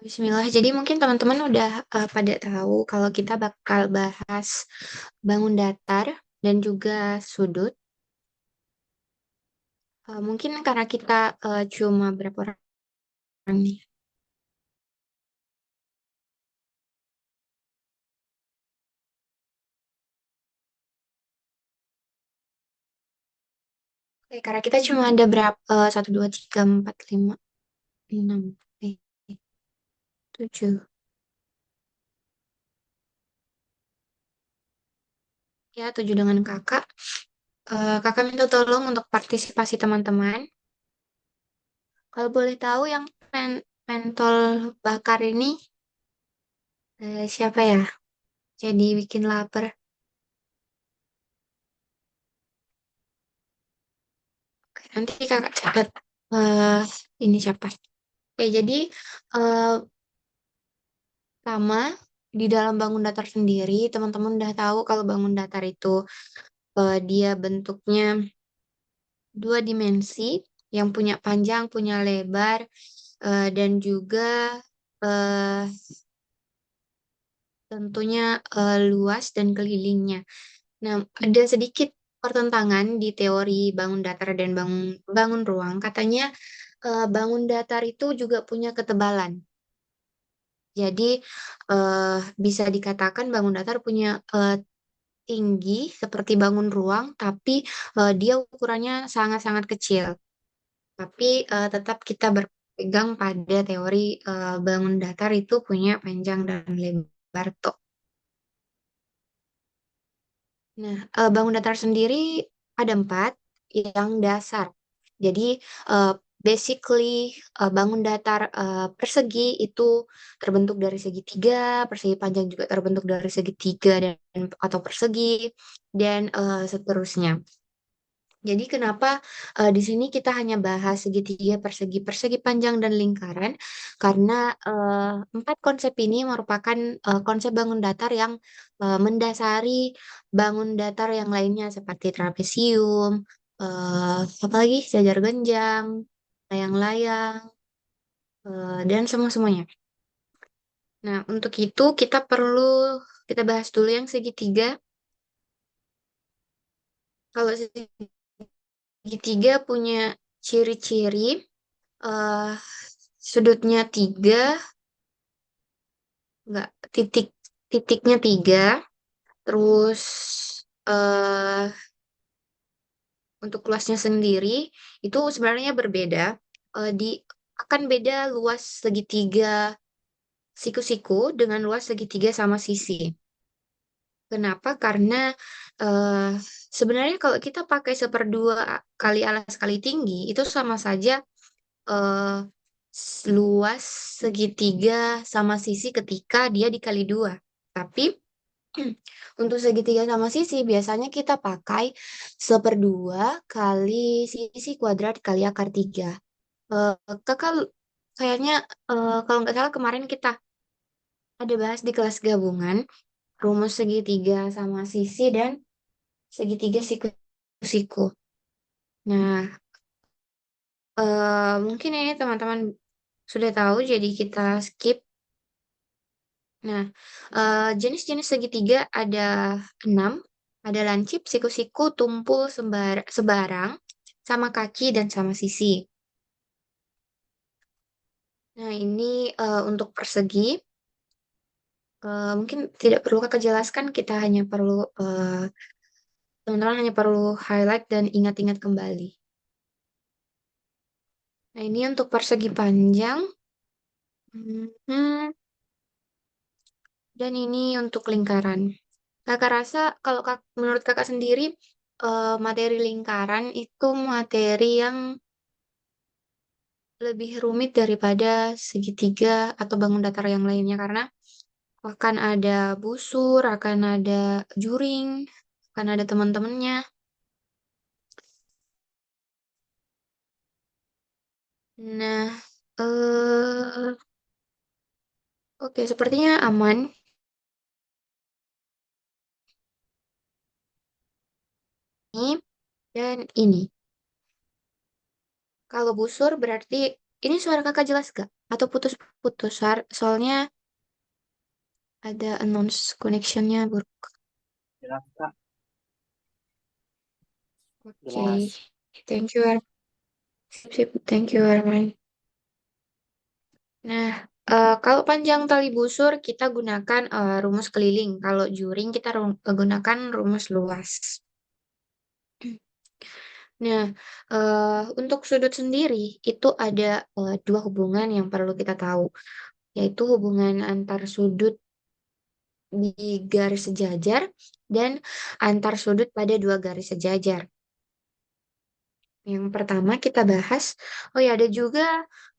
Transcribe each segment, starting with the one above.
Bismillah. Jadi mungkin teman-teman udah pada tahu kalau kita bakal bahas bangun datar dan juga sudut. Mungkin karena kita cuma berapa orang nih? Oke, karena kita cuma ada berapa? Satu, dua, tiga, empat, lima, enam, tujuh. Ya, tujuh dengan kakak. Kakak minta tolong untuk partisipasi teman-teman. Kalau boleh tahu yang pentol bakar ini siapa ya? Jadi bikin lapar. Oke, nanti kakak catat eh ini siapa. Oke, jadi eh, pertama di dalam bangun datar sendiri, teman-teman udah tahu kalau bangun datar itu dia bentuknya dua dimensi, yang punya panjang, punya lebar, dan juga eh, tentunya luas dan kelilingnya. Nah, ada sedikit pertentangan di teori bangun datar dan bangun bangun ruang. Katanya bangun datar itu juga punya ketebalan. Jadi eh, bisa dikatakan bangun datar punya tinggi seperti bangun ruang, tapi dia ukurannya sangat-sangat kecil. Tapi tetap kita berpegang pada teori bangun datar itu punya panjang dan lebar tuh. Nah, bangun datar sendiri ada empat yang dasar. Jadi, eh, basically bangun datar persegi itu terbentuk dari segitiga, persegi panjang juga terbentuk dari segitiga dan atau persegi, dan seterusnya. Jadi kenapa di sini kita hanya bahas segitiga, persegi, persegi panjang dan lingkaran? Karena empat konsep ini merupakan konsep bangun datar yang mendasari bangun datar yang lainnya seperti trapesium, apalagi jajar genjang, layang-layang, dan semua-semuanya. Nah, untuk itu kita bahas dulu yang segitiga. Kalau segitiga punya ciri-ciri eh sudutnya tiga, enggak, titiknya tiga, terus eh untuk luasnya sendiri itu sebenarnya berbeda. Di akan beda luas segitiga siku-siku dengan luas segitiga sama sisi. Kenapa? Karena eh sebenarnya kalau kita pakai seperdua kali alas kali tinggi itu sama saja eh, luas segitiga sama sisi ketika dia dikali dua. Tapi untuk segitiga sama sisi biasanya kita pakai seperdua kali sisi kuadrat kali akar tiga. Eh, Kakak kayaknya kalau nggak salah kemarin kita ada bahas di kelas gabungan rumus segitiga sama sisi dan segitiga siku-siku. Nah, mungkin ini teman-teman sudah tahu jadi kita skip. Nah, jenis-jenis segitiga ada enam. Ada lancip, siku-siku, tumpul, sebarang, sama kaki, dan sama sisi. Nah, ini untuk persegi. Mungkin tidak perlu kakak jelaskan, kita hanya perlu, teman-teman hanya perlu highlight dan ingat-ingat kembali. Nah, ini untuk persegi panjang. Hmm, dan ini untuk lingkaran. Kakak rasa kalau menurut kakak sendiri materi lingkaran itu materi yang lebih rumit daripada segitiga atau bangun datar yang lainnya karena akan ada busur, akan ada juring, akan ada teman-temannya. Nah, oke, sepertinya aman. Ini dan ini. Kalau busur berarti Ini suara kakak jelas gak? Atau putus-putus? Soalnya ada announce connectionnya buruk. Jelas, Kak. Oke, Jelas. thank you, sip, sip. Thank you, Arman. Nah, kalau panjang tali busur kita gunakan rumus keliling. Kalau juring kita gunakan rumus luas. Nah, untuk sudut sendiri itu ada dua hubungan yang perlu kita tahu, yaitu hubungan antar sudut di garis sejajar dan antar sudut pada dua garis sejajar. Yang pertama kita bahas, oh ya ada juga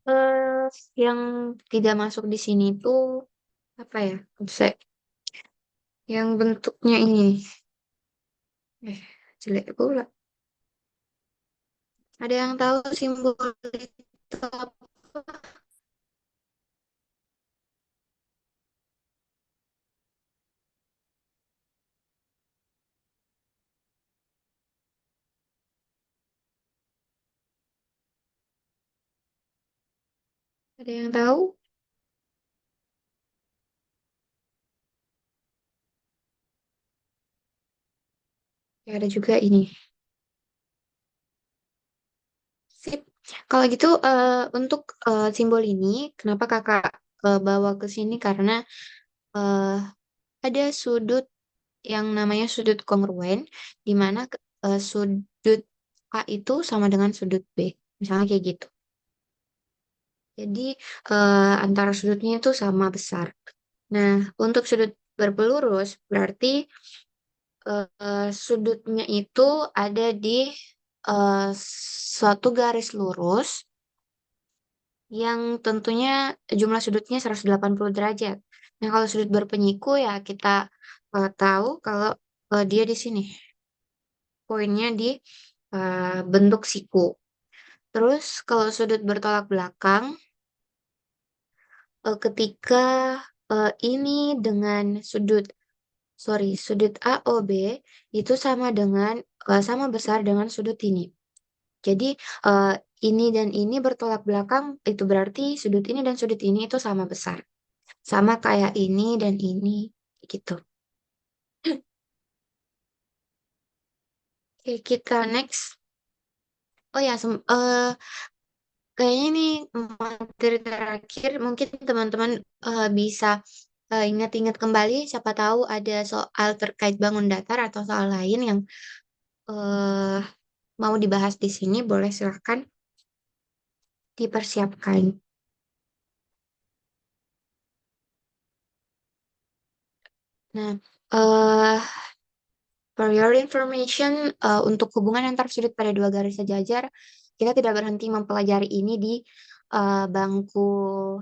eh, yang tidak masuk di sini tuh apa ya? Yang bentuknya ini, eh jelek pula. Ada yang tahu simbol itu apa? Ada yang tahu? Ya ada juga ini. Sip. Kalau gitu untuk simbol ini, kenapa kakak bawa ke sini? Karena eh, ada sudut yang namanya sudut kongruen, di mana sudut A itu sama dengan sudut B. Misalnya kayak gitu. Jadi antara sudutnya itu sama besar. Nah, untuk sudut berpelurus berarti sudutnya itu ada di eh, suatu garis lurus yang tentunya jumlah sudutnya 180 derajat. Nah, kalau sudut berpenyiku ya kita tahu kalau dia di sini. Poinnya di bentuk siku. Terus kalau sudut bertolak belakang, ketika ini dengan sudut AOB itu sama dengan sama besar dengan sudut ini. Jadi eh, ini dan ini bertolak belakang itu berarti sudut ini dan sudut ini itu sama besar. Sama kayak ini dan ini gitu. Oke, kita next. Oh ya, kayaknya ini materi terakhir. Mungkin teman-teman bisa ingat-ingat kembali. Siapa tahu ada soal terkait bangun datar atau soal lain yang eh, mau dibahas di sini. Boleh silahkan dipersiapkan. Nah, eh for your information, untuk hubungan antar sudut pada dua garis sejajar, kita tidak berhenti mempelajari ini di bangku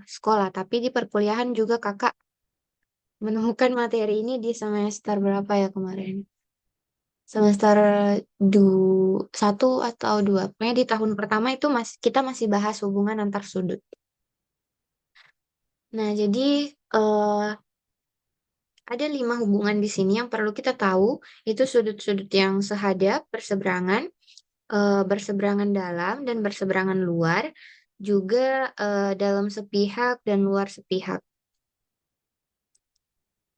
sekolah, tapi di perkuliahan juga kakak menemukan materi ini di semester berapa ya kemarin? Semester satu atau dua. Pokoknya di tahun pertama itu kita masih bahas hubungan antar sudut. Nah, jadi eh, ada 5 hubungan di sini yang perlu kita tahu. Itu sudut-sudut yang sehadap, berseberangan, berseberangan dalam, dan berseberangan luar. Juga dalam sepihak dan luar sepihak.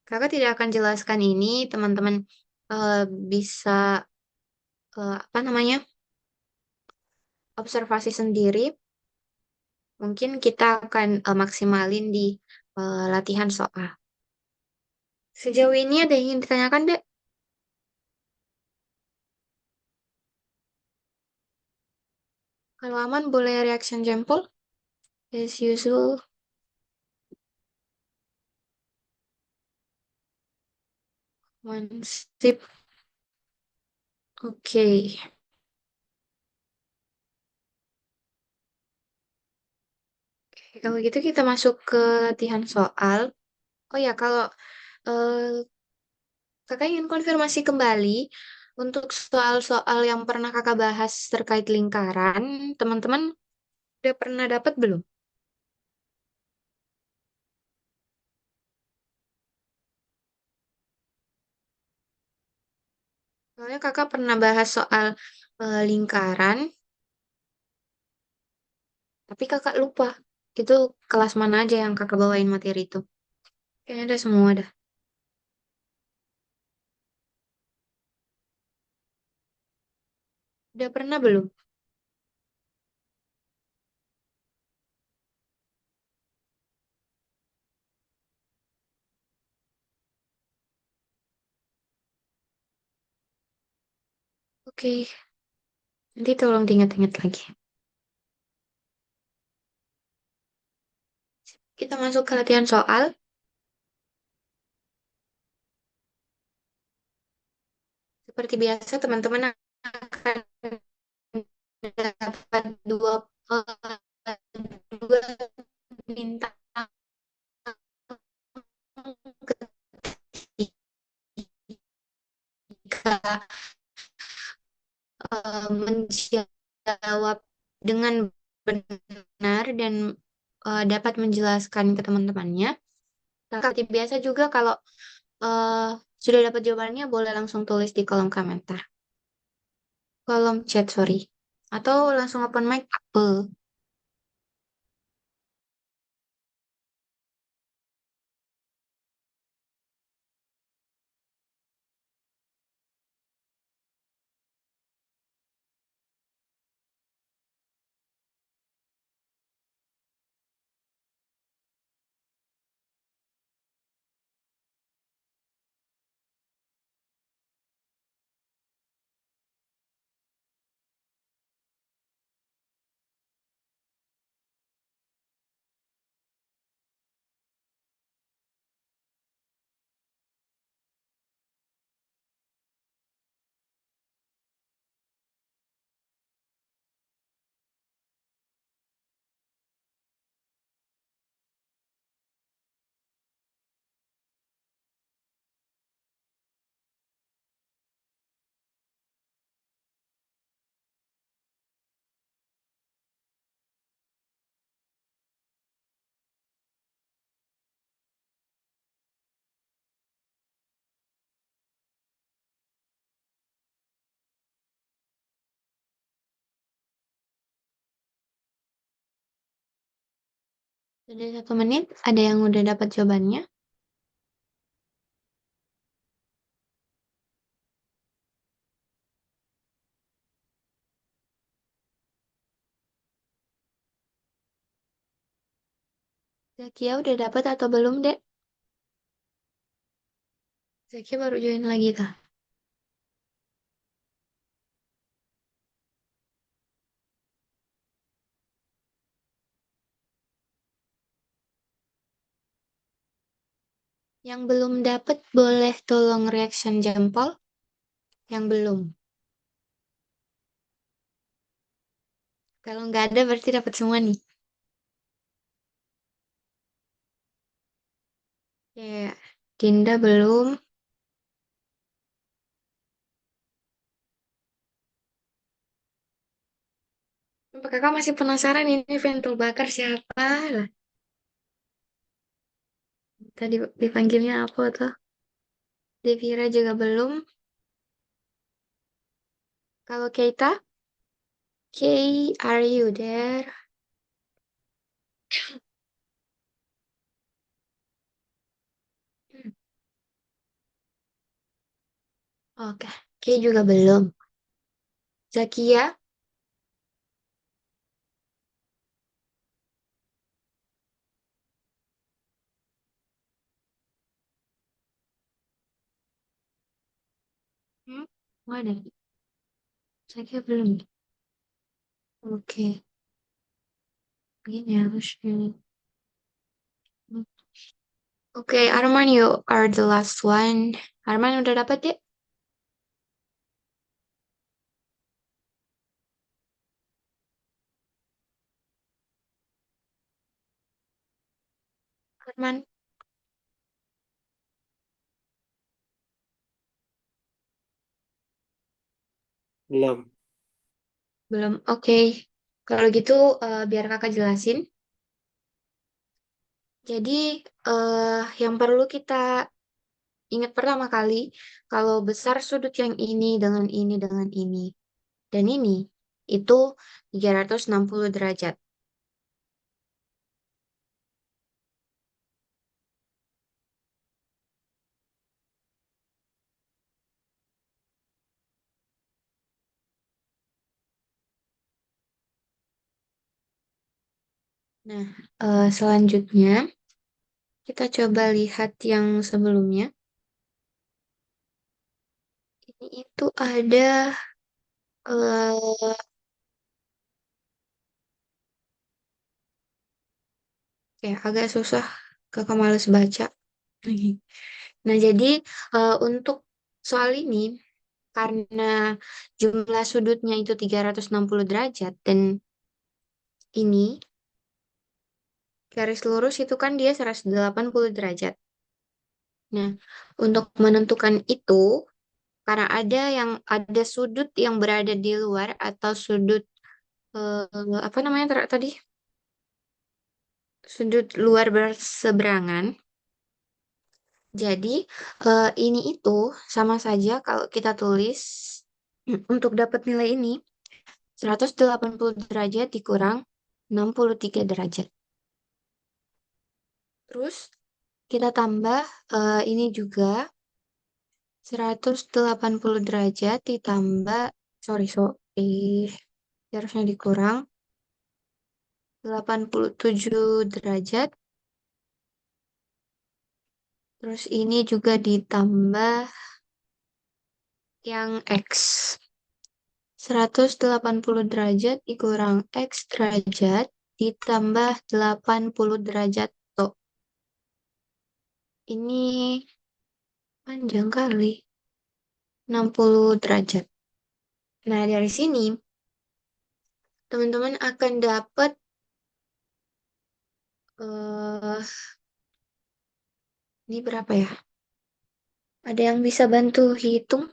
Kakak tidak akan jelaskan ini, teman-teman eh, bisa apa namanya observasi sendiri. Mungkin kita akan maksimalin di latihan soal. Sejauh ini ada yang ingin ditanyakan, Dek? Kalau aman, boleh reaction jempol. As usual, one sip. Oke. Kalau gitu kita masuk ke latihan soal. Oh ya, kalau eh, kakak ingin konfirmasi kembali untuk soal-soal yang pernah kakak bahas terkait lingkaran, teman-teman udah pernah dapat belum? Soalnya kakak pernah bahas soal lingkaran. Tapi kakak lupa. Itu kelas mana aja yang kakak bawain materi itu? Kayaknya ada semua dah. Udah pernah belum? Oke, nanti tolong diingat-ingat lagi. Kita masuk ke latihan soal. Seperti biasa, teman-teman akan dapat dua bintang ketika menjawab dengan benar dan dapat menjelaskan ke teman-temannya. Seperti biasa juga kalau eh, sudah dapat jawabannya boleh langsung tulis di kolom komentar, kolom chat, sorry. Atau langsung open mic. Sudah 1 menit, ada yang udah dapat jawabannya? Zakia udah dapat atau belum, Dek? Zakia baru join lagi, kah? Yang belum dapat boleh tolong reaction jempol. Yang belum. Kalau nggak ada berarti dapat semua nih. Ya, Dinda belum. Apa kakak masih penasaran ini Ventul bakar siapa? Lah, tadi dipanggilnya apa tuh? Devira juga belum. Kalau Keita, Kay, are you there? Hmm, Oke, Kay juga belum. Zakia, hmm? Mana? Zakia belum. Oke, ini harusnya. Oke, Arman, you are the last one. Arman udah dapat ya? Arman, Belum. belum. Oke, kalau gitu biar kakak jelasin. Jadi yang perlu kita ingat pertama kali, kalau besar sudut yang ini dengan ini, dan ini, itu 360 derajat. Nah, selanjutnya kita coba lihat yang sebelumnya. Ini itu ada eh kayak agak susah, kakak males baca. Nah, jadi untuk soal ini karena jumlah sudutnya itu 360 derajat dan ini garis lurus itu kan dia 180 derajat. Nah, untuk menentukan itu karena ada sudut yang berada di luar atau sudut apa namanya tadi? Sudut luar berseberangan. Jadi ini itu sama saja kalau kita tulis untuk dapat nilai ini 180 derajat dikurang 63 derajat. Terus kita tambah ini juga 180 derajat ditambah, sorry, harusnya dikurang 87 derajat. Terus ini juga ditambah yang X. 180 derajat dikurang X derajat ditambah 80 derajat. Tuh, ini panjang kali. 60 derajat. Nah, dari sini teman-teman akan dapat eh ini berapa ya? Ada yang bisa bantu hitung?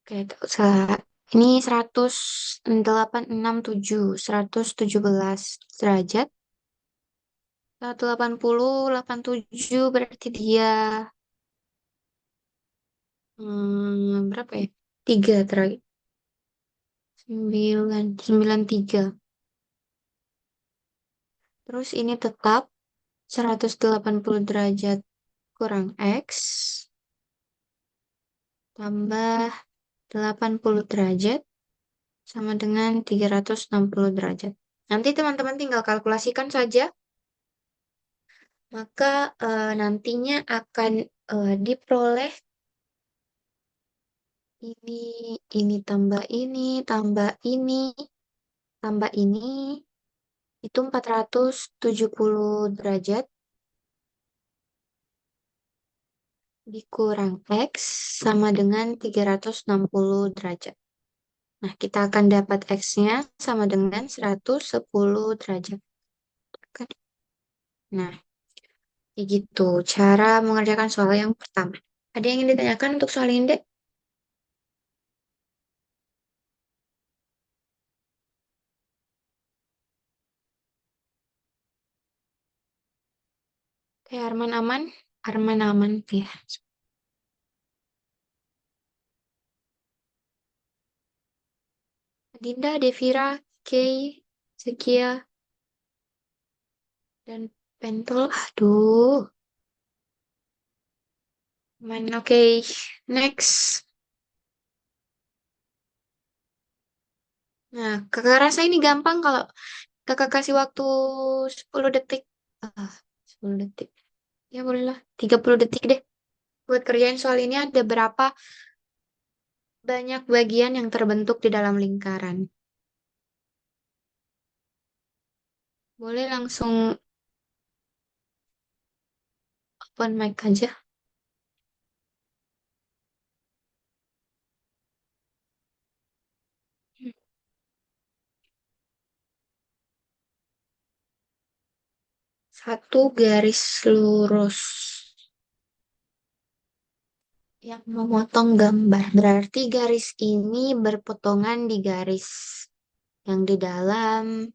Oke, tak usah. Ini 108,67 derajat. 180,87 berarti dia berapa ya? 3 terakhir. 93. Terus ini tetap 180 derajat kurang X tambah 80 derajat sama dengan 360 derajat. Nanti teman-teman tinggal kalkulasikan saja, maka nantinya akan diperoleh ini, ini tambah ini, tambah ini, tambah ini, itu 470 derajat dikurang X sama dengan 360 derajat. Nah, kita akan dapat X-nya sama dengan 110 derajat. Kan? Nah, kayak gitu. Cara mengerjakan soal yang pertama. Ada yang ingin ditanyakan untuk soal ini, Dek? Kayak Arman aman? Arman aman, ya. Dinda, Devira, Kay, Zekia, dan Pentol. Aduh. Aman, oke. Next. Nah, kakak rasa ini gampang kalau kakak kasih waktu 10 detik. Ah, 10 detik. Ya bolehlah, 30 detik deh. Buat kerjain soal ini ada berapa banyak bagian yang terbentuk di dalam lingkaran. Boleh langsung open mic aja. Satu garis lurus yang memotong gambar. Berarti garis ini berpotongan di garis yang di dalam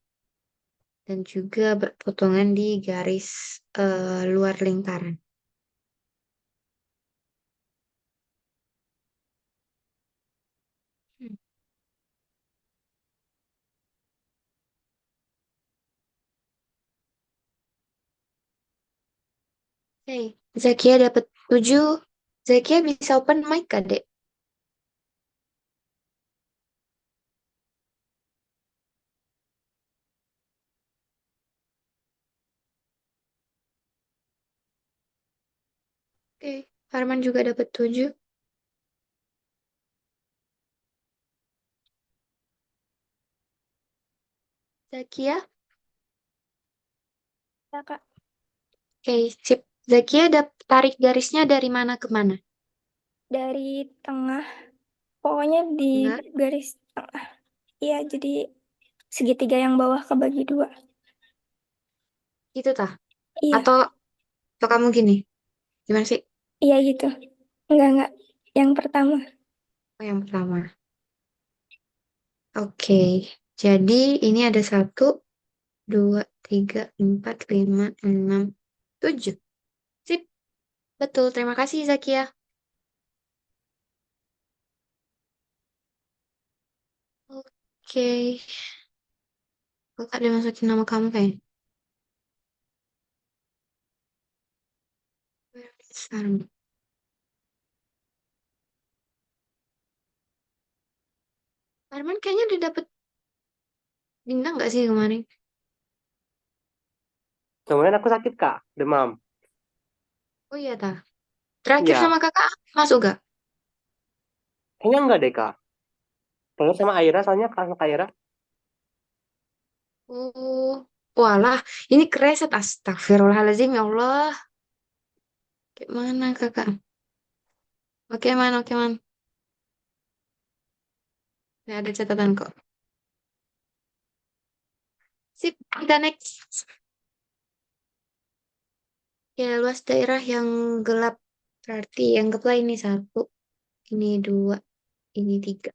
dan juga berpotongan di garis luar lingkaran. Hmm. Oke, Zakia dapat 7. Zakia bisa open mic, Kak, Dek? Arman juga dapat 7. Zakia? Ya, Kak. Oke, sip. Zakia tarik garisnya dari mana ke mana? Dari tengah, pokoknya di Enggak. garis tengah. Iya, jadi segitiga yang bawah kebagi dua. Gitu tah? Iya, Atau kamu gini? Gimana sih? iya gitu. Enggak. Yang pertama. Oh, yang pertama. Oke. Jadi ini ada 1, 2, 3, 4, 5, 6, 7. Sip. Betul. Terima kasih, Zakia. Oke. Kakak udah masukin nama kamu kayaknya. Where is Arman? Arman kayaknya udah dapet bintang nggak sih kemarin? Kemarin aku sakit, Kak. Demam. Oh iya, tah. Terakhir Iya. sama kakak masuk gak? Kayaknya enggak deh, Kak. Terus sama Aira, soalnya sama Aira. Oh, walah, ini kereset. Astagfirullahaladzim, ya Allah. Gimana kakak? Oke, man, oke, man. Ya, ada catatan kok. Sip, kita next. Ya, luas daerah yang gelap. Berarti yang gelap ini 1, ini 2, ini 3.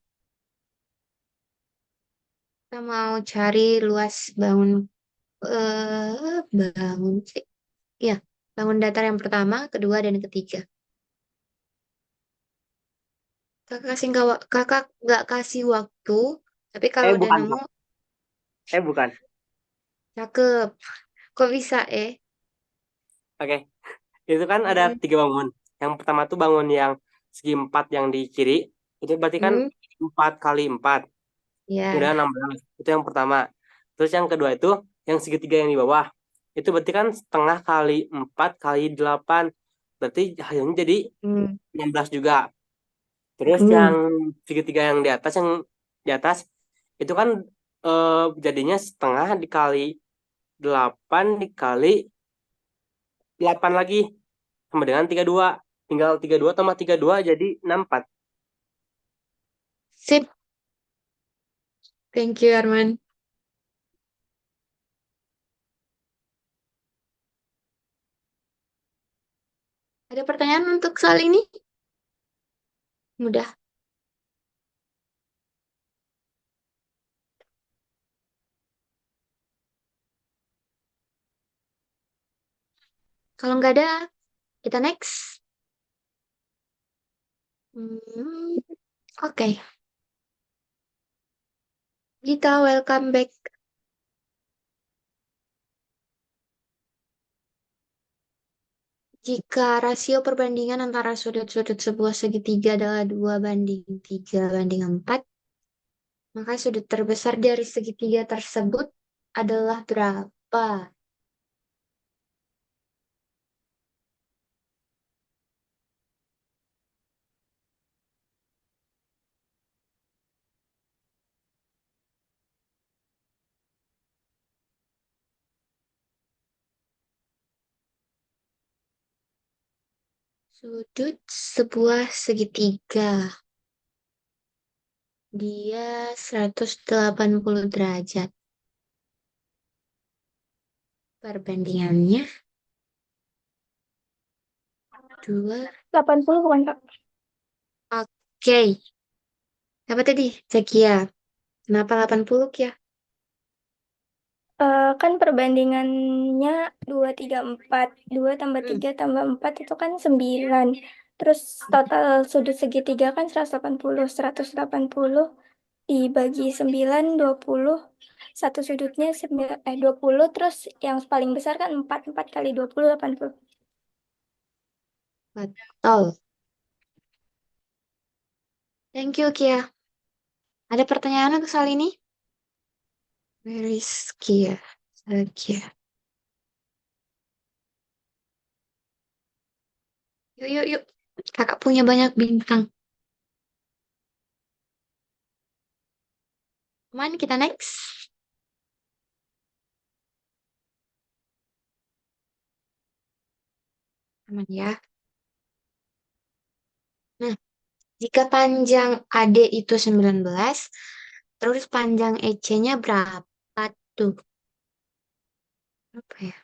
Kita mau cari luas bangun sih. Ya, bangun datar yang pertama, kedua, dan ketiga. Kakak nggak kasih waktu, tapi kalau udah Bukan, nemu, Kak. Bukan. cakep. Kok bisa, Oke. Itu kan ada Mm-mm. 3 bangun. Yang pertama tuh bangun yang segi 4 yang di kiri. Itu berarti kan Hmm, 4 kali 4. Udah ya. 16. Itu yang pertama. Terus yang kedua itu yang segitiga yang di bawah. Itu berarti kan setengah kali 4 kali 8. Berarti hasilnya jadi Hmm. 16 juga. Terus yang Hmm. segitiga yang di atas itu kan eh, jadinya setengah dikali 8 dikali 8 lagi sama dengan 32. Tinggal 32 tambah 32 jadi 64. Sip. Thank you, Arman. Ada pertanyaan untuk soal ini? Mudah. Kalau nggak ada, kita next. Hmm. Oke. Gita, welcome back. Jika rasio perbandingan antara sudut-sudut sebuah segitiga adalah 2:3:4, maka sudut terbesar dari segitiga tersebut adalah berapa? Sudut sebuah segitiga. Dia 180 derajat. Perbandingannya 2. 80 bukan, Kak? Oke. Apa tadi? Zakia. Kenapa 80 ya? Kan perbandingannya 2, 3, 4. 2 tambah Hmm. 3 tambah 4 itu kan 9. Terus total sudut segitiga kan 180. 180 dibagi 9, 20. Satu sudutnya 20. Terus yang paling besar kan 4. 4 kali 20, 80. Betul. Thank you, Kia. Ada pertanyaan untuk soal ini? Where is Kia? Zakia. Yuk, yuk, yuk. Kakak punya banyak bintang. Cuman kita next. Aman ya. Nah, jika panjang AD itu 19, terus panjang EC-nya berapa tuh? Apa ya?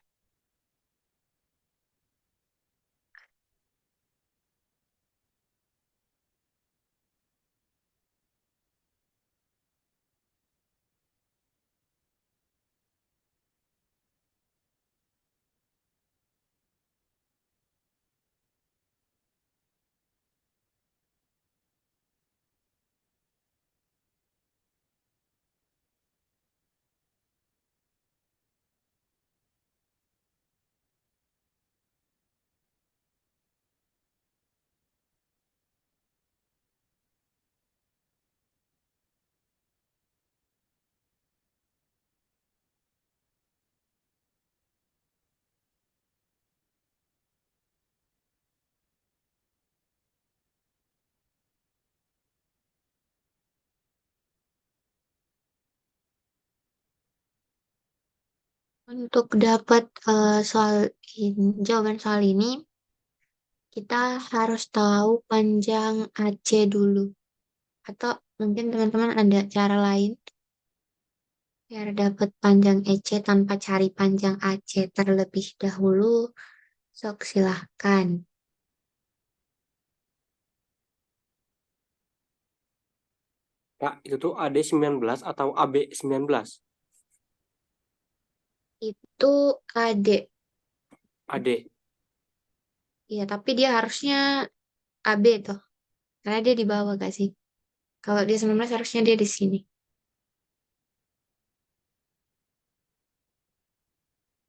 Untuk dapat jawaban soal ini, kita harus tahu panjang AC dulu. Atau mungkin teman-teman ada cara lain biar dapat panjang EC tanpa cari panjang AC terlebih dahulu. Sok silahkan. Kak, itu tuh AD 19 atau AB 19? Itu adik. AD. Iya, tapi dia harusnya AB tuh. Karena dia di bawah gak sih? Kalau dia 19 harusnya dia di sini.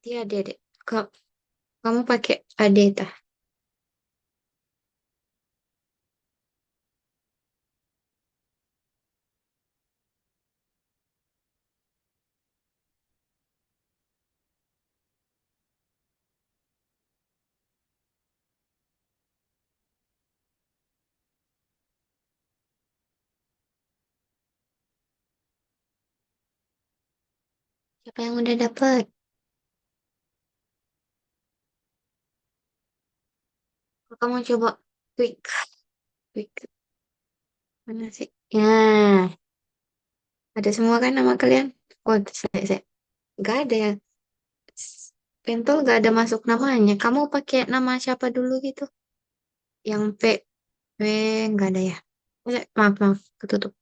Dia ada dek. Kok kamu pakai AD tah? Siapa yang udah dapet? Kamu coba quick. Quick. Mana sih? Ya, ada semua kan nama kalian? Oh, saya. Gak ada ya. Pentol gak ada masuk namanya. Kamu pakai nama siapa dulu gitu? Yang P, nggak ada ya? Maaf, maaf, ketutup.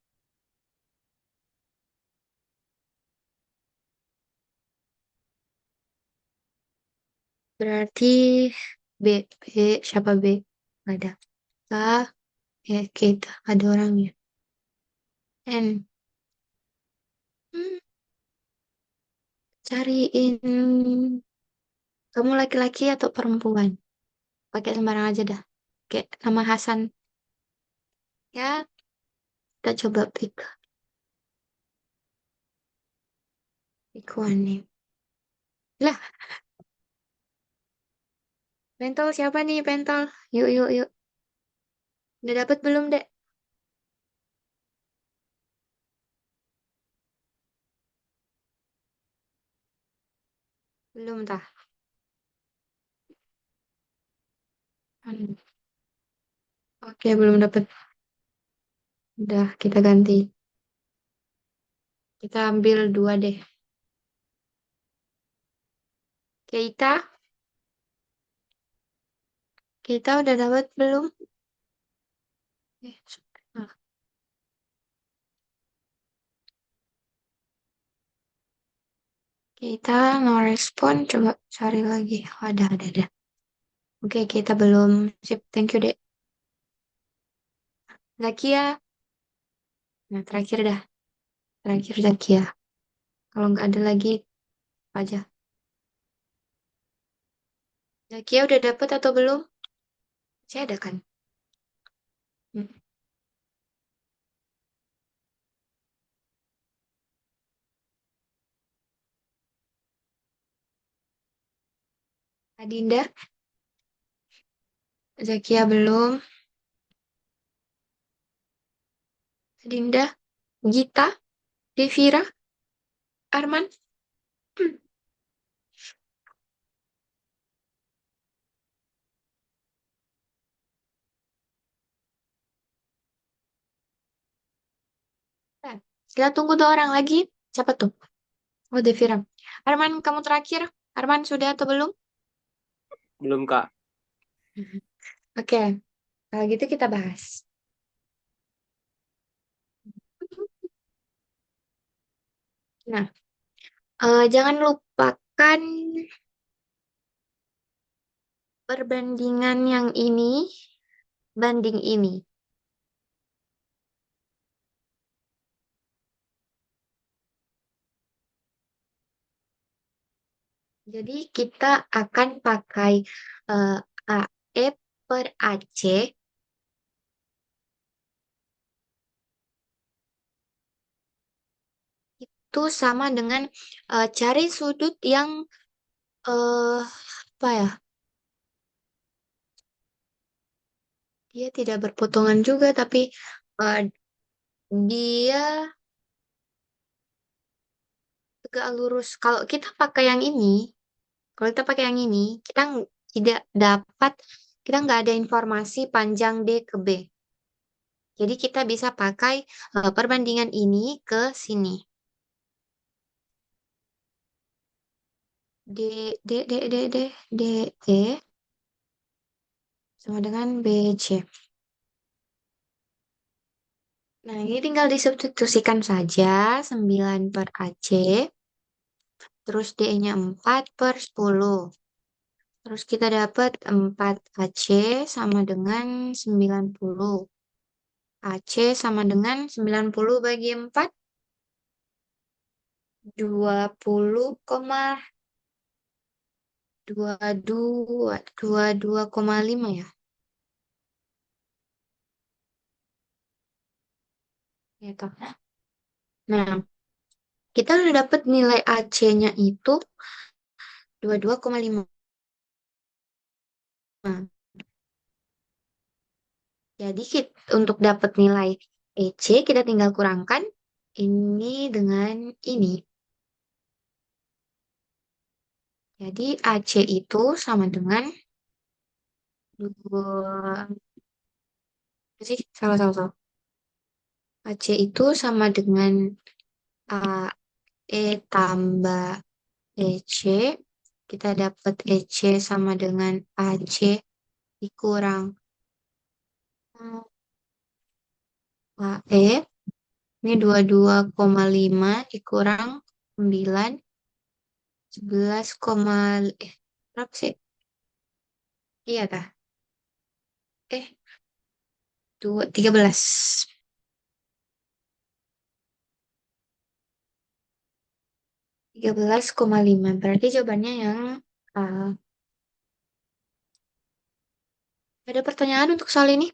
Berarti B, B, siapa B? Nggak ada. K, kita ada orangnya. N, hmm, cariin kamu laki-laki atau perempuan? Pakai sembarang aja dah. Kayak nama Hasan. Ya, kita coba pick one nih. Lah, pentol siapa nih pentol? Yuk, yuk, yuk. Udah dapet belum, Dek? Belum, tah. Hmm. Oke, belum dapet. Udah, kita ganti. Kita ambil dua deh. Kita, kita udah dapat belum? Nah, kita no respon. Coba cari lagi. Oh, ada. Oke, kita belum. Sip, thank you, Dek. Zakia. Nah, terakhir dah. Terakhir Zakia. Kalau nggak ada lagi, apa aja. Zakia udah dapat atau belum? Saya ada kan? Hmm. Adinda, Zakia belum. Dinda, Gita, Devira, Arman. Nah, kita tunggu 2 orang lagi. Siapa tuh? Oh, Devira. Arman, kamu terakhir. Arman, sudah atau belum? Belum, Kak. Oke, kalau gitu kita bahas. Nah, jangan lupakan perbandingan yang ini banding ini. Jadi kita akan pakai eh, AE per AC itu sama dengan cari sudut yang apa ya? Dia tidak berpotongan juga, tapi eh, dia tegak lurus. Kalau kita pakai yang ini, tidak dapat, kita nggak ada informasi panjang D ke B. Jadi kita bisa pakai perbandingan ini ke sini. D, D, D, D, D, D, E sama dengan BC. Nah, ini tinggal disubstitusikan saja 9 per AC, terus D-nya 4 per 10. Terus kita dapat 4 AC sama dengan 90. AC sama dengan 90 bagi 4, 20,22 ya. Ya, toh. Nah, kita udah dapat nilai AC-nya itu 22,5. Jadi untuk dapat nilai EC kita tinggal kurangkan ini dengan ini. Jadi AC itu sama dengan dua, apa sih? Salah, salah, salah. AC itu sama dengan AE tambah EC. Kita dapat EC sama dengan AC dikurang AE. Ini 22,5 dikurang 9, 11, berapa sih? Iya kah? Eh, 13. 13,5. Berarti jawabannya yang A. Ada pertanyaan untuk soal ini?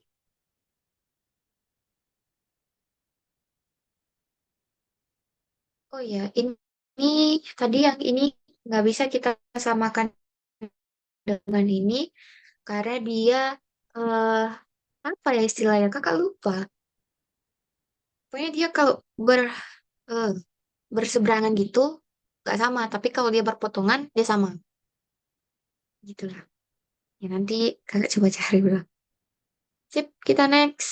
Oh ya, ini tadi yang ini nggak bisa kita samakan dengan ini karena dia eh apa ya istilahnya? Kakak lupa. Pokoknya dia kalau eh, berseberangan gitu nggak sama, tapi kalau dia berpotongan dia sama. Gitulah. Ya nanti kakak coba cari dulu. Sip, kita next.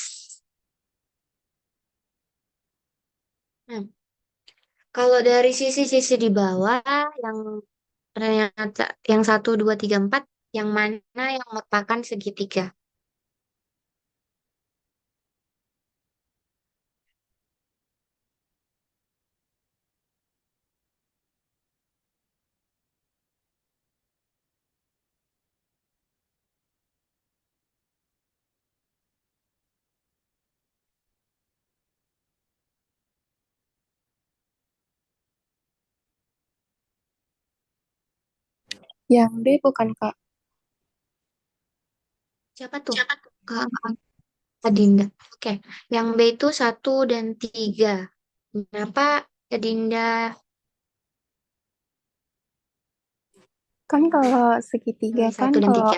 Nah, kalau dari sisi-sisi di bawah yang ternyata yang 1, 2, 3, 4, yang mana yang merupakan segitiga? Yang B bukan Kak. Siapa tuh? Kak Dinda. Oke, yang B itu 1 dan 3. Kenapa Kak Dinda? Kan kalau segitiga Pilih kan 1 dan 3. kalau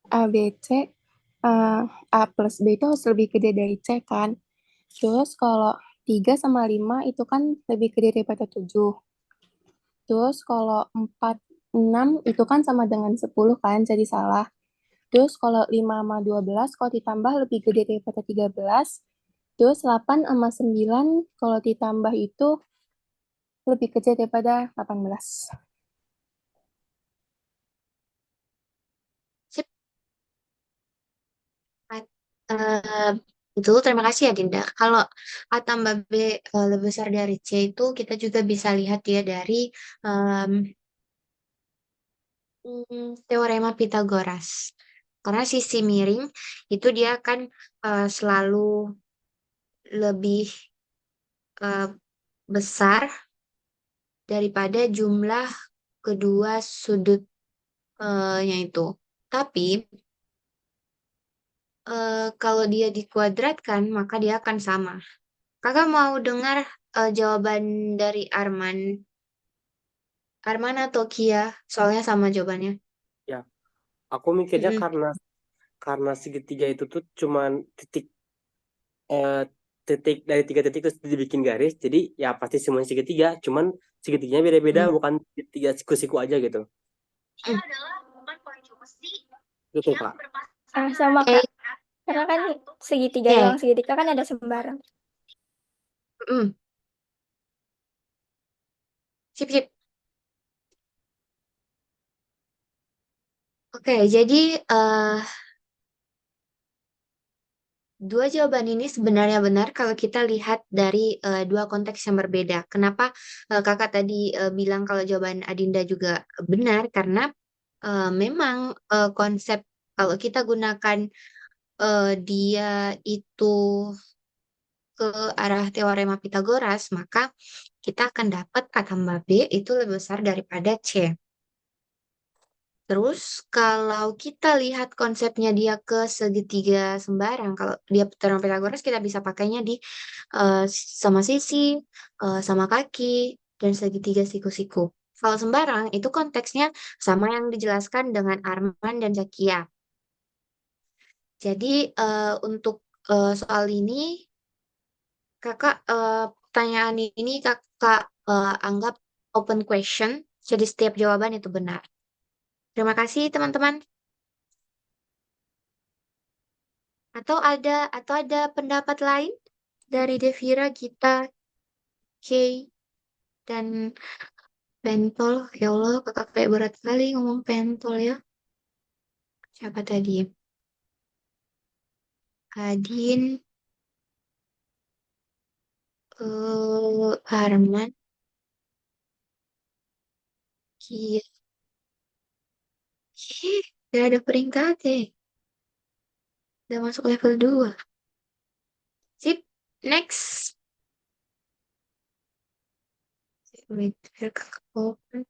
A, B, C, A plus B itu harus lebih gede dari C kan. Terus kalau 3 sama 5 itu kan lebih gede daripada 7. Terus kalau 4, 6 itu kan sama dengan 10 kan, jadi salah. Terus kalau 5 sama 12 kalau ditambah lebih gede daripada 13. Terus 8 sama 9 kalau ditambah itu lebih kecil daripada 18. Sip. Eh, itu terima kasih ya Dinda. Kalau A tambah B lebih besar dari C itu kita juga bisa lihat ya dari em, teorema Pythagoras. Karena sisi miring itu dia kan selalu lebih eh, besar daripada jumlah kedua sudutnya itu. Tapi kalau dia dikuadratkan maka dia akan sama. Kakak mau dengar jawaban dari Arman atau Kia? Soalnya sama jawabannya. Ya, aku mikirnya Mm-mm. karena segitiga itu tuh cuman eh, titik dari 3 titik terus dibikin garis, jadi ya pasti semuanya segitiga, cuman segitiganya beda-beda, Mm. bukan tiga siku-siku aja gitu. Mm. Gitu Kak. Sama Oke, Kak. Karena kan segitiga oke. doang, segitiga kan ada sembarang. Mm. Sip, sip. Oke, jadi eh, dua jawaban ini sebenarnya benar kalau kita lihat dari dua konteks yang berbeda. Kenapa kakak tadi bilang kalau jawaban Adinda juga benar? Karena memang konsep kalau kita gunakan dia itu ke arah teorema Pythagoras, maka kita akan dapat A tambah B itu lebih besar daripada C. Terus kalau kita lihat konsepnya dia ke segitiga sembarang, kalau dia teorema Pythagoras kita bisa pakainya di eh, sama sisi, sama kaki, dan segitiga siku-siku. Kalau sembarang itu konteksnya sama yang dijelaskan dengan Arman dan Zakia. Jadi untuk soal ini kakak pertanyaan ini kakak anggap open question, jadi setiap jawaban itu benar. Terima kasih teman-teman. Atau ada pendapat lain dari Devira, Gita, Kay, dan Pentol. Ya Allah, kakak kayak berat kali ngomong Pentol ya. Siapa tadi? Adin, Arman, Kia. Gak ada peringkat deh. Udah masuk level 2. Sip, next. Wait, biar kakak open.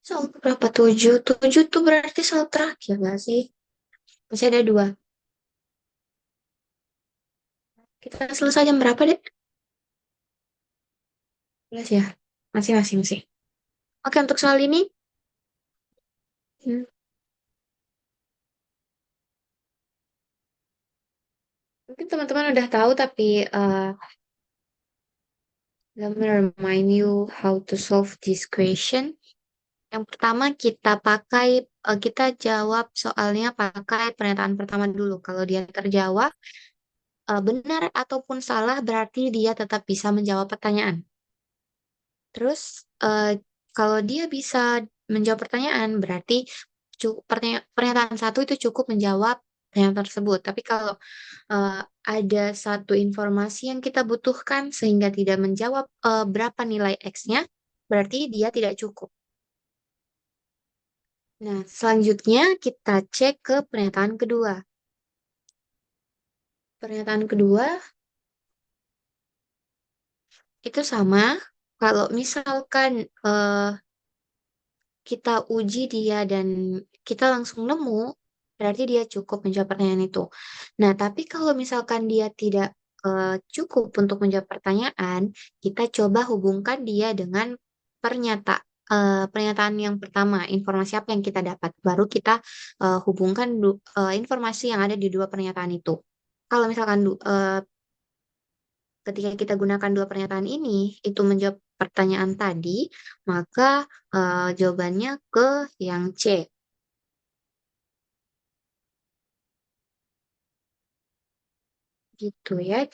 Soal berapa? 7. 7 tuh berarti soal terakhir gak sih? Masih ada 2. Kita selesai jam berapa deh? 11 ya? Masih. Oke, untuk soal ini, hmm, mungkin teman-teman udah tahu, tapi let me remind you how to solve this question. Yang pertama kita jawab soalnya pakai pernyataan pertama dulu. Kalau dia terjawab, benar ataupun salah berarti dia tetap bisa menjawab pertanyaan. Terus kalau dia bisa menjawab pertanyaan berarti pernyataan satu itu cukup menjawab pertanyaan tersebut. Tapi kalau eh, ada satu informasi yang kita butuhkan sehingga tidak menjawab berapa nilai X-nya, berarti dia tidak cukup. Nah, selanjutnya kita cek ke pernyataan kedua. Pernyataan kedua itu sama. Kalau misalkan kita uji dia dan kita langsung nemu, berarti dia cukup menjawab pertanyaan itu. Nah, tapi kalau misalkan dia tidak cukup untuk menjawab pertanyaan, kita coba hubungkan dia dengan pernyataan yang pertama, informasi apa yang kita dapat. Baru kita hubungkan informasi yang ada di dua pernyataan itu. Kalau misalkan ketika kita gunakan dua pernyataan ini, itu menjawab pertanyaan tadi, maka jawabannya ke yang C. Gitu ya.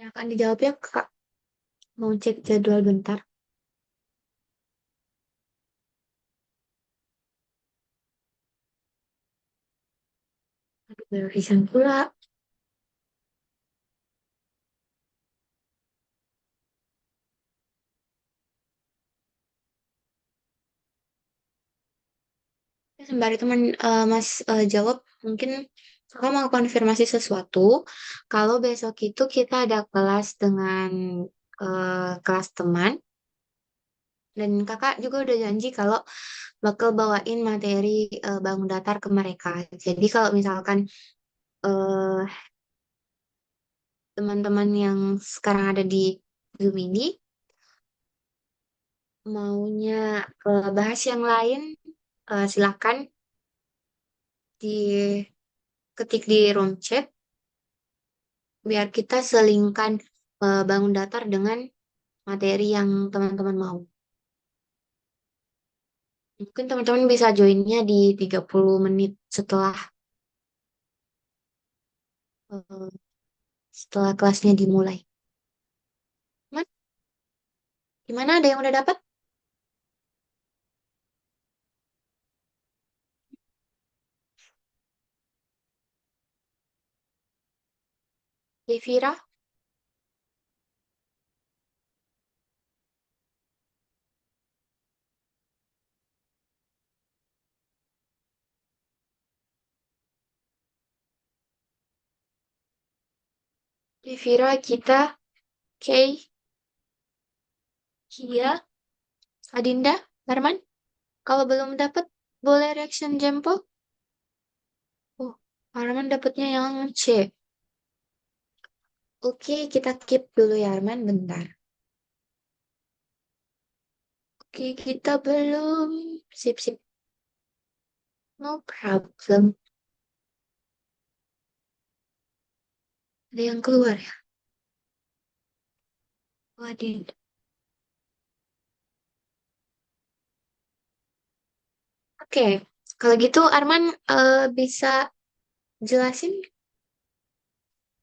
Yang akan dijawab ya, Kak. Mau cek jadwal bentar. Aduh, barusan pula. Ya, sembari teman Mas jawab, mungkin Kakak mau konfirmasi sesuatu. Kalau besok itu kita ada kelas dengan kelas teman, dan Kakak juga udah janji kalau bakal bawain materi bangun datar ke mereka. Jadi kalau misalkan eh, teman-teman yang sekarang ada di Zoom ini maunya bahas yang lain, silakan diketik di room chat biar kita selingkan bangun datar dengan materi yang teman-teman mau. Mungkin teman-teman bisa joinnya di 30 menit eh, setelah kelasnya dimulai. Gimana? Gimana? Ada yang udah dapat? Devira? Devira, kita, Kay, Kia, Adinda, Arman. Kalau belum dapat, boleh reaction jempol. Oh, Arman dapatnya yang C. Oke, kita keep dulu ya Arman, bentar. Oke, kita belum. Sip, sip. No problem. Ada yang keluar ya? Waduh. Oke, kalau gitu Arman bisa jelasin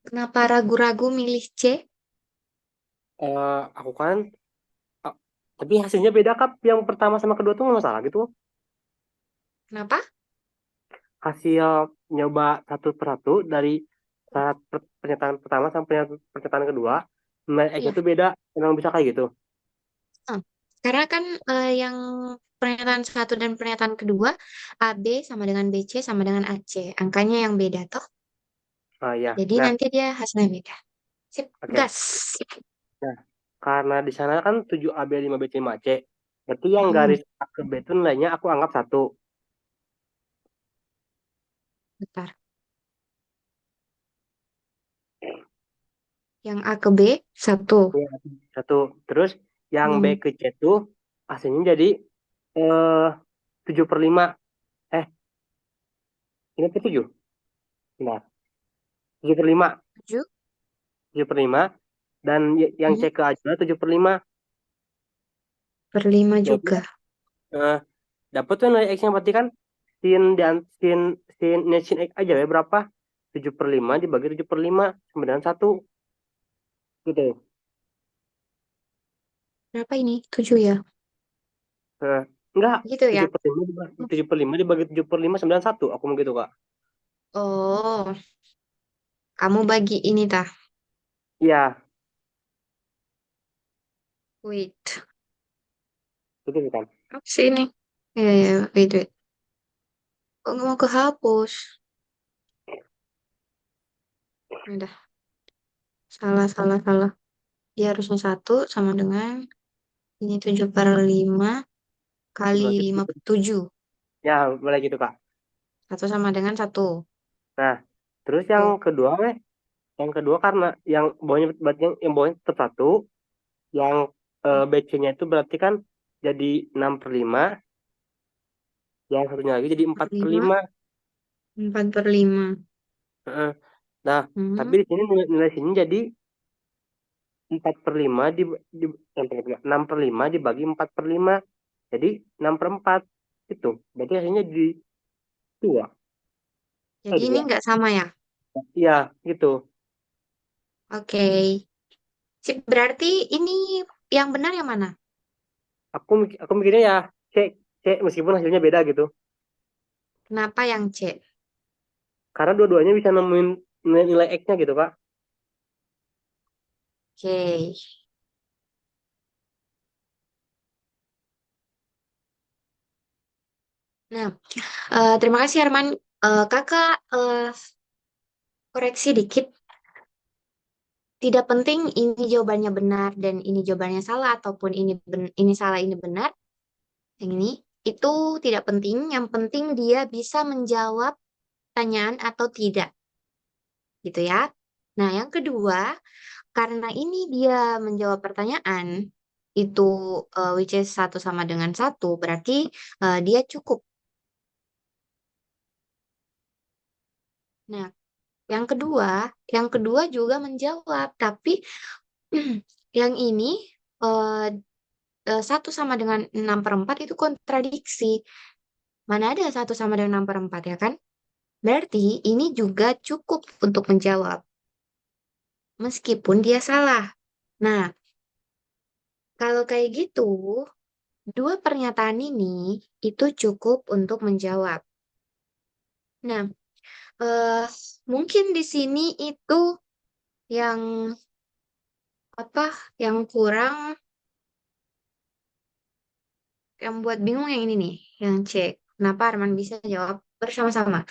kenapa ragu-ragu milih C? Aku kan, ah, tapi hasilnya beda Kak. Yang pertama sama kedua tuh nggak masalah gitu. Kenapa? Hasil nyoba satu persatu dari syarat pernyataan pertama sampai pernyataan kedua, nilai X Iya. itu beda. Memang bisa kayak gitu. Hmm. Karena kan yang pernyataan satu dan pernyataan kedua, AB sama dengan BC sama dengan AC. Angkanya yang beda toh. Ya. Jadi Nah, nanti dia hasilnya beda. Sip, oke. gas. Nah, karena di sana kan 7AB 5B 5C. Berarti yang Hmm, garis A ke B itu nilainya aku anggap satu. bentar. Yang A ke B, satu. Ya, satu. Terus yang B Hmm. ke C itu hasilnya jadi eh 7/5. Eh, ini apa 7? Nah, 7/5. 7. 7/5. Dan yang C Hmm. ke A juga 7/5. Per 5 Jawabnya juga. eh, dapat tuh nilai X-nya berarti kan sin dan sin X aja ya berapa? 7/5 dibagi 7/5 sama dengan 1. Gitu. Berapa ini? 7 ya? Nah, enggak, Gitu ya? 7/5 aku mau gitu, Kak. Oh, kamu bagi ini tah. Iya, Wait. itu kan. Apa sih ini? Ya, ya, wait, wait. Kok nggak mau kehapus? Udah, salah, salah, salah. Dia harusnya 1 sama dengan ini 7/5 kali Berarti 57. ya boleh gitu, Kak. 1 sama dengan 1. Nah, terus Tuh, yang kedua karena yang bawahnya berarti yang bawahnya tetap 1, yang BC-nya itu berarti kan jadi 6/5, yang satunya lagi jadi per empat per 5, lima 4/5. Heeh. Nah, tapi Hmm, di sini nilai sini jadi 4/5 di 6/5 dibagi 4/5. Jadi 6/4 itu. Berarti hasilnya di 2. jadi ini 2. nggak sama ya? Iya, gitu. Oke. Sip, berarti ini yang benar yang mana? Aku mikirnya ya C, C meskipun hasilnya beda gitu. Kenapa yang C? Karena dua-duanya bisa nemuin nilai X-nya gitu, Kak. Oke. Nah, terima kasih Arman. Kakak koreksi dikit. Tidak penting ini jawabannya benar dan ini jawabannya salah ataupun ini salah ini benar. Yang ini itu tidak penting. Yang penting dia bisa menjawab pertanyaan atau tidak, gitu ya. Nah, yang kedua, karena ini dia menjawab pertanyaan itu which is 1 sama dengan 1, berarti dia cukup. Nah, yang kedua juga menjawab, tapi yang ini eh, 1 sama dengan 6/4 itu kontradiksi. Mana ada 1 sama dengan 6/4 ya kan? Berarti ini juga cukup untuk menjawab, meskipun dia salah. Nah, kalau kayak gitu, dua pernyataan ini itu cukup untuk menjawab. Nah, eh, mungkin di sini itu yang apa yang kurang, yang buat bingung yang ini nih, yang cek. Kenapa Arman bisa jawab bersama-sama?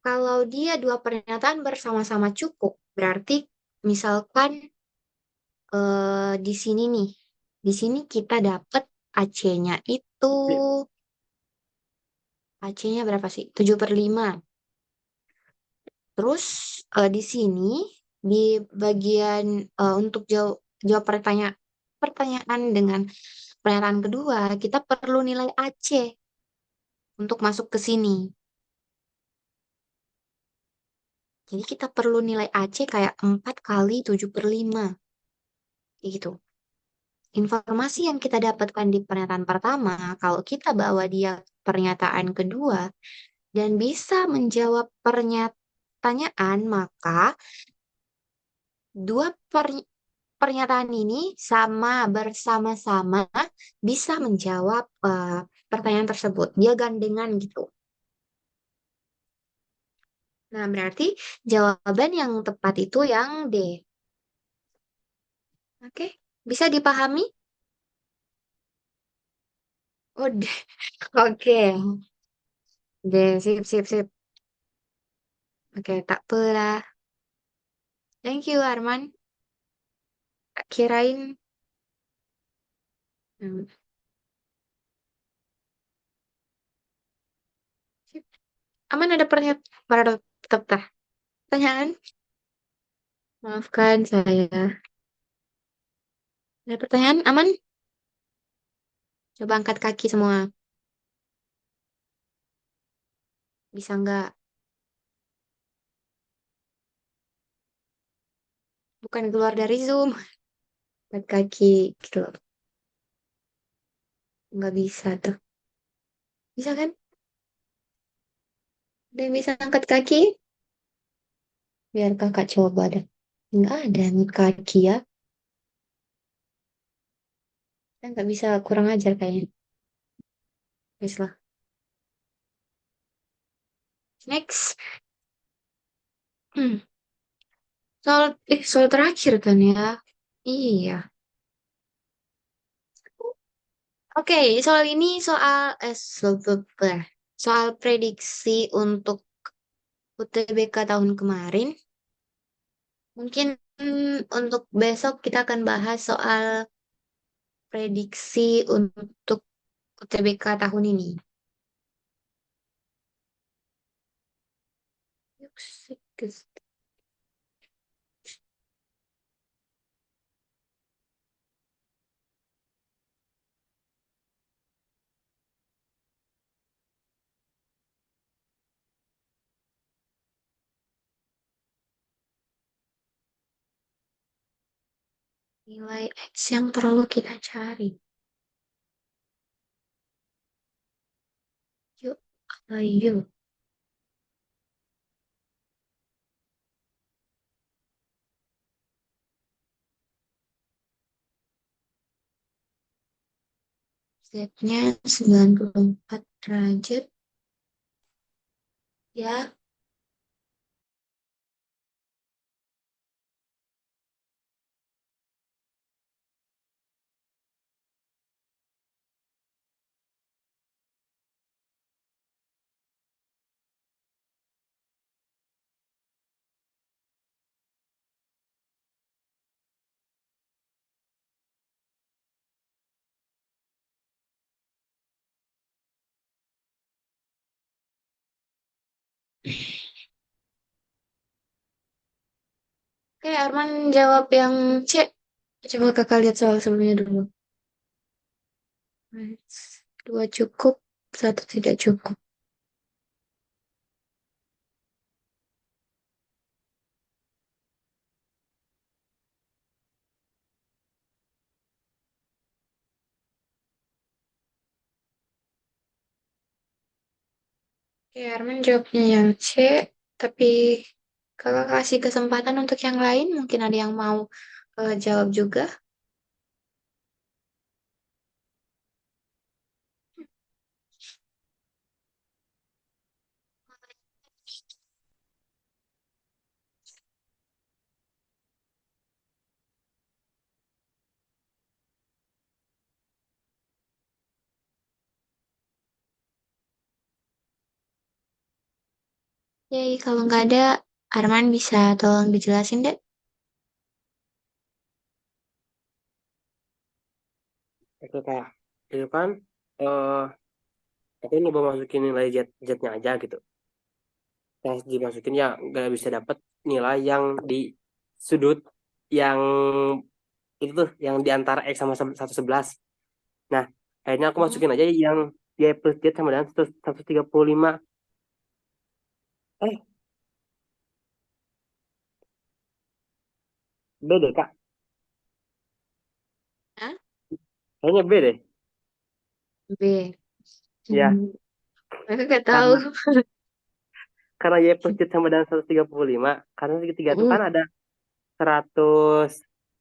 Kalau dia dua pernyataan bersama-sama cukup, berarti misalkan di sini nih, di sini kita dapat AC-nya itu, AC-nya berapa sih? 7/5. Terus di sini, di bagian untuk jawab pertanyaan dengan pernyataan kedua, kita perlu nilai AC untuk masuk ke sini. Jadi kita perlu nilai AC kayak 4 kali 7/5. Gitu. Informasi yang kita dapatkan di pernyataan pertama, kalau kita bawa dia pernyataan kedua dan bisa menjawab pertanyaan, maka dua pernyataan ini sama bersama-sama bisa menjawab pertanyaan tersebut. Dia gandengan gitu. Nah, berarti jawaban yang tepat itu yang D. Oke, bisa dipahami? Oh, D. Oke. D, sip, sip, sip. Oke, tak apalah. Thank you, Arman. Tak kirain. Hmm, sip. Aman ada pertanyaan? Maafkan saya. Ada pertanyaan? Aman? Coba angkat kaki semua. Bisa nggak? Bukan keluar dari Zoom. Angkat kaki gitu loh. Nggak bisa tuh. Bisa kan? Ada yang bisa angkat kaki? Biar kakak coba deh. Nggak ada yang angkat kaki ya. Kan nggak bisa kurang ajar kayaknya. Wes lah. Next. Hmm. Soal terakhir kan ya. Iya. Oke, soal ini soal prediksi untuk UTBK tahun kemarin. Mungkin untuk besok kita akan bahas soal prediksi untuk UTBK tahun ini. Yuk, sikes. Nilai X yang perlu kita cari. Yuk, ayo. Z-nya 94 derajat. Ya, oke, Arman jawab yang C. Coba kakak lihat soal sebelumnya dulu. Dua cukup, satu tidak cukup. Oke, Arman jawabnya yang C, tapi kakak kasih kesempatan untuk yang lain. Mungkin ada yang mau jawab juga. Oke, kalau nggak ada, Arman bisa tolong dijelasin deh. Itu kayak itu kan eh aku nyoba masukin nilai jetnya aja gitu. Yang dimasukin ya nggak bisa dapat nilai yang di sudut yang itu tuh yang di antara X sama 111. Nah, akhirnya aku Hmm. masukin aja yang Y plus Z sama dengan 135. Eh, B deh, Kak. Hah? Kayaknya B deh. B. Ya, Hmm. Aku nggak tahu. karena Y plus Z sama dengan 135. Karena segitiga itu Hmm, kan ada 180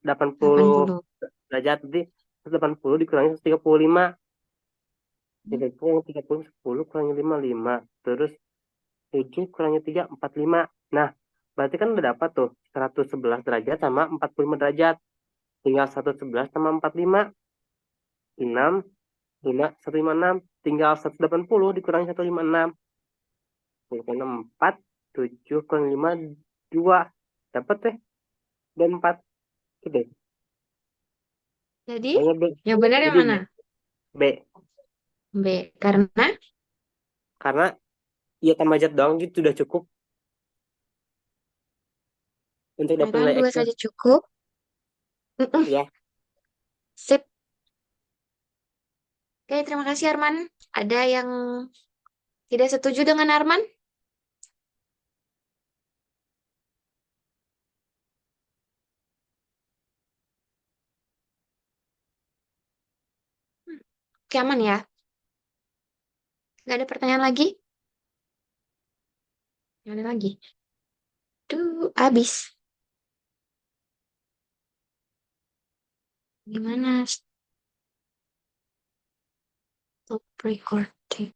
80. derajat. Jadi 180 dikurangi 135. Jadi itu yang 30, 10 kurangi 5, 5. Terus 7 kurangi 3, 45. Nah, berarti kan udah dapat tuh 111 derajat sama 45 derajat. Tinggal 111 sama 45. 6, 5, 156. Tinggal 180 dikurangi 156. 4, 7 kurang 5, 2. Dapat deh. Dan 4. Itu deh. Jadi, Kayaknya B. yang benar yang Jadi B. mana? B. B. Karena Karena ya tambah jet doang gitu udah cukup untuk dapat Arman nilai dua X-nya. saja cukup. Mm-mm. Ya, Sip. Oke, terima kasih Arman. Ada yang tidak setuju dengan Arman? Oke, aman ya. Nggak ada pertanyaan lagi? Nggak ada lagi. Tuh, habis. Gimana? Recording.